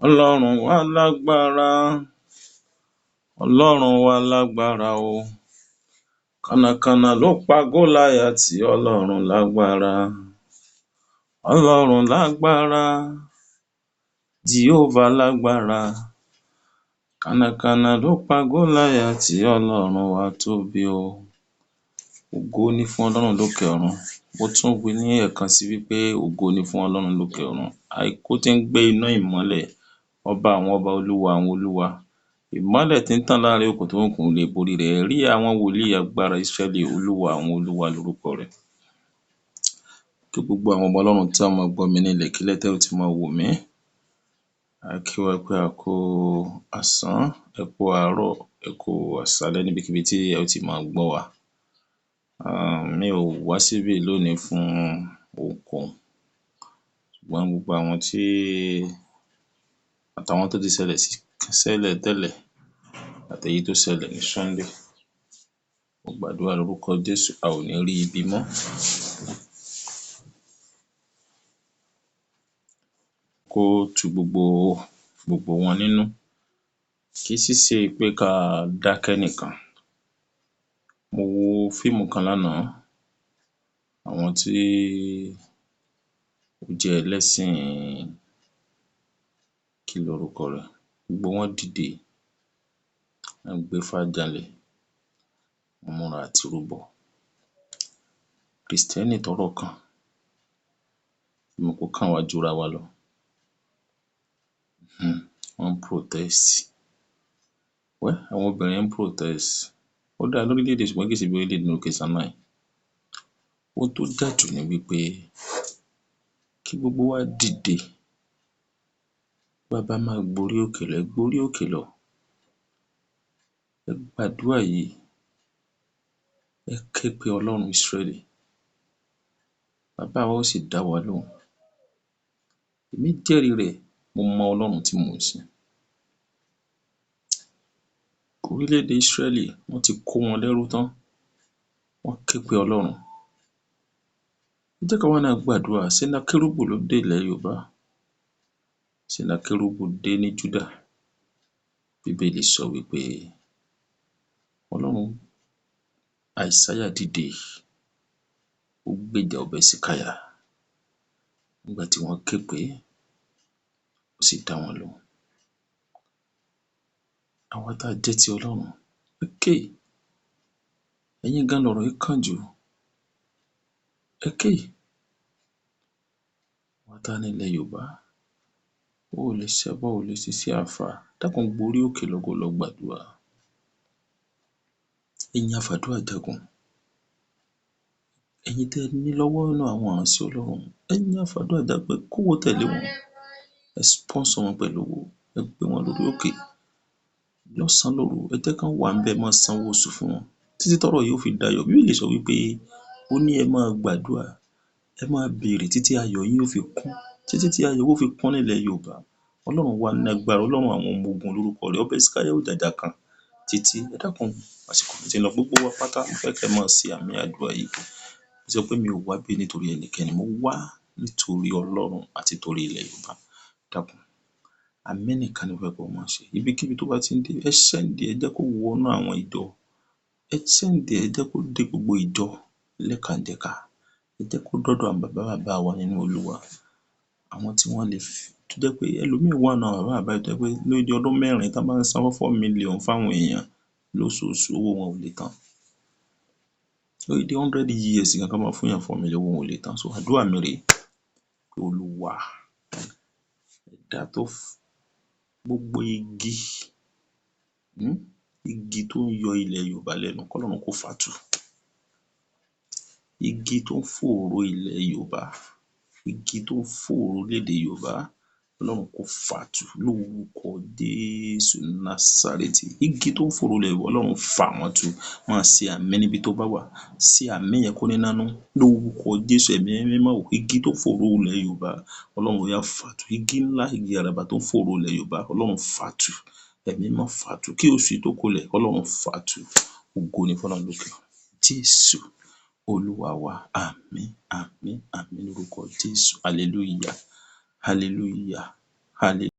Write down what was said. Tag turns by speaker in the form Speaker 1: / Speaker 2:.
Speaker 1: Ọlọ́run wa lágbára, Ọlọ́run wa lágbára o. Kànnàkànnà ló pa Gòláyátì, Ọlọ́run lágbára. Ọlọ́run lágbára, Jèhófà lágbára. Kànnàkànnà ló pa Gòláyátì, Ọlọ́run wa tóbi o. Ògo ni fún Ọlọ́run lókè ọ̀run. Mo tún wí ní ẹ̀ẹ̀kan sí wípé ògo ni fún Ọlọ́run lókè ọ̀run. Àìkú tí ń gbé iná ìmọ́lẹ̀, ọba àwọn ọba, olúwa àwọn olúwa. Ìmọ́lẹ̀ tí ń tàn láàrin òkùnkùn tó òkùnkùn lè borí rẹ̀. Ẹ̀rí àwọn wòlíì agbára Ísírẹ́lì, olúwa àwọn olúwa lorúkọ rẹ̀. Kí gbogbo àwọn ọmọ Ọlọ́run tí wọ́n máa gbọ́ mi ní ilẹ̀kílẹ̀ tẹ́ ò ti máa wò mí. A kí wa pé a kú àsán, ẹ kú àárọ̀, ẹ kú àṣálẹ́ níbikíbi tí ẹ ó ti máa gbọ́ wa. Mi ò wá síbí lónìí fún ohunkóhun, ṣùgbọ́n gbogbo àwọn àtàwọn tó ti ṣẹlẹ̀ tẹ́lẹ̀ àtèyí tó ṣẹlẹ̀ ní Sunday, mo gbàdúrà lórúkọ Jésù, a ò ní rí ibi mọ́. Kó tu gbogbo wọn nínú. Kì í sì ṣe pé ká dákẹ́ nìkan. Mo wo fíìmù kan lánàá, àwọn tí ó jẹ́ ẹlẹ́sìn, kí lorúkọ rẹ̀, gbogbo wọn dìde, wọ́n gbé ifá janlẹ̀, wọ́n múra àti rúbọ. Krìstẹ́nì tọ́rọ̀ kàn, mo kó kàn wá jura wa lọ. Wọ́n protest. Àwọn obìnrin ń protest. Ó dáa lórílẹ̀-èdè, ṣùgbọ́n kì í ṣe bí orílẹ̀-èdè lókè sánmà yìí. Ohun tó dáa jù ni wípé kí gbogbo wa dìde. Bá bá máa gborí òkè lọ, ẹ gborí òkè lọ. Ẹ gbàdúrà yìí, ẹ ké pe Ọlọ́run Ísírẹ́lì. Bàbá wa ó sì dá wa lóhùn. Èmi jẹ́rìí rẹ̀, mo mọ Ọlọ́run tí mò ń sìn. Orílẹ̀-èdè Ísírẹ́lì, wọ́n ti kó wọn lẹ́rú tán. Wọ́n ké pe Ọlọ́run. Ẹ jẹ́ ká wa náà gbàdúrà. Sẹ́nákérúbù ló dé ilẹ̀ Yorùbá. Sẹ́nákérúbù dé ní Júdà. Bíbélì sọ wípé Ọlọ́run Àìsáyà dìde, ó gbèjà Ọbẹ̀síkáyà. Nígbà tí wọ́n ké pè é, ó sì dá wọn lóhùn. Àwa tá a jẹ́ ti Ọlọ́run, ẹ ké. Ẹ̀yin gan lọ̀rọ̀ yìí kàn jù. Ẹ ké. Àwa tá a ní ilẹ̀ Yorùbá, ó lè ṣẹbọ, ó lè ṣiṣẹ́ àfà. Dákun gborí òkè lọ kó lọ gbàdúrà. Ẹ̀yin afàdúrà jagun. Ẹ̀yin tẹ́ ẹ ní lọ́wọ́ nínú àwọn ìránṣẹ́ Ọlọ́run, ẹ̀yin afàdúrà jagun, kówó tẹ̀lé wọn. Ẹ sponsor wọn pẹ̀lú owó. Ẹ gbé wọn lórí òkè. Lọ́sàn-án lóru, ẹ jẹ́ kán wà ńbẹ̀, máa sanwó oṣù fún wọn títí tọ́rọ̀ yóò fi dayọ̀. Bíbélì sọ wípé ó ní ẹ máa gbàdúrà, ẹ máa béèrè títí ayọ̀ yín yóò fi kún, títí tí ayọ̀ yóò fi kún nílẹ̀ Yorùbá. Ọlọ́run wa ní agbára, Ọlọ́run àwọn ọmọ ogun lorúkọ rẹ̀. Ọbẹ̀síkáyà ò jàjà kan títí. Ẹ dákun, àsìkò mi ti lọ. Gbogbo wa pátá, mo fẹ́ kẹ́ máa ṣe àmì àdúrà yìí. Mo sọ pé mi ò wá bí nítorí ẹnikẹ́ni, mo wá nítorí Ọlọ́run àti torí ilẹ̀ Yorùbá. Dákun, àmín nìkan ni mo fẹ́ kó máa ṣe. Ibikíbi tó bá ti ń dé, ẹ sẹ́ǹdì, ẹ jẹ́ kó wọnú àwọn ìjọ. Ẹ sẹ́ǹdì, ẹ jẹ́ kó dé gbogbo ìjọ lẹ́kànjẹ̀ka. Ẹ jẹ́ kó dọ́dọ̀ àwọn bàbá wa nínú Olúwa. Àwọn tí wọ́n lè tó jẹ́ pé ẹlòmíì wà náà, bàbá tó jẹ́ pé lódi ọdún mẹ́rin tá bá ń san 4 million fáwọn èèyàn lóṣooṣù, owó wọn ò lè tán. Lódi 100 years gan ká máa fún èèyàn 4 million, owó wọn ò lè tán. So àdúrà mi rèé pé Olúwa, ẹ̀dá tó gbogbo igi tó ń yọ ilẹ̀ Yorùbá lẹ́nu, k'Ọlọ́run kó fà á tu. Igi tó ń fòòró ilẹ̀ Yorùbá, igi tó ń fòòró orílẹ̀-èdè Yorùbá, Ọlọ́run kó fà á tu lórúkọ Jésù Násárẹ́tì. Igi tó ń fòòró ilẹ̀ Yorùbá, Ọlọ́run fà wọ́n tu. Máa ṣe àmín níbi tó bá wà. Ṣe àmín yẹn kó ní nánú lórúkọ Jésù. Ẹ̀mí mímọ́ o, igi tó ń fòòró ilẹ̀ Yorùbá, Ọlọ́run ó yá fà á tu. Igi ńlá, igi àràbà tó ń fòòró ilẹ̀ Yorùbá, Ọlọ́run fà á tu. Ẹ̀mí mímọ́ fà á tu. Kí oṣù yìí tó kólẹ̀, Ọlọ́run fà á tu. Ògo ni fún Ọlọ́run lókè. Jésù Olúwa wa. Àmín, àmín, àmín lórúkọ Jésù. Hallelujah, hallelujah, hallelujah.